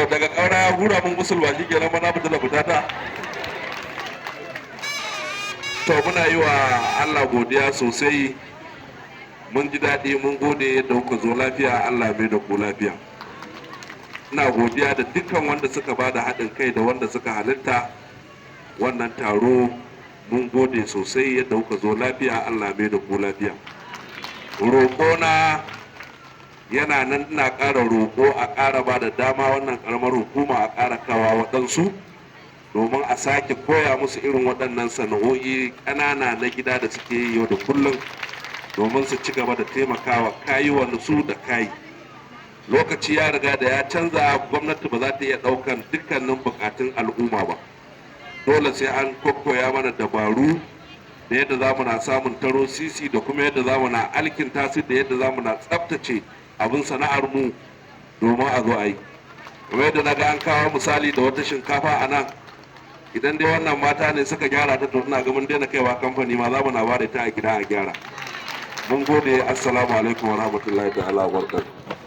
daga ƙaura ya hura mun gusul ba shi kenan mana fita da fitata. To muna yi wa Allah godiya sosai, mun ji daɗi, mun gode yadda kuka zo lafiya, Allah mai da ku lafiya. Ina godiya da dukkan wanda suka ba da haɗin kai da wanda suka halitta wannan taro, mun gode sosai yadda kuka zo lafiya, Allah mai da ku lafiya. Roƙona yana nan, ina ƙara roƙo a ƙara ba da dama wannan ƙaramar hukuma a ƙara kawa waɗansu domin a sake koya musu irin waɗannan sana'o'i ƙanana na gida da suke yi yau da kullum domin su ci gaba da taimakawa kayuwan su da kayi. Lokaci ya riga da ya canza, gwamnati ba za ta iya ɗaukan dukkanin buƙatun al'umma ba, dole sai an koya mana dabaru da yadda za mu na samun taro sisi da kuma yadda za mu na alkinta su da yadda za mu na tsaftace abin sana'ar mu domin a zo a yi. Kamar yadda na ga an kawo misali da wata shinkafa a nan, idan dai wannan mata ne suka gyara ta, to ina ga mun daina kaiwa kamfani ma za mu na ba da ta a gida a gyara. Mun gode, assalamu alaikum wa rahmatullahi ta'ala wa barakatuh.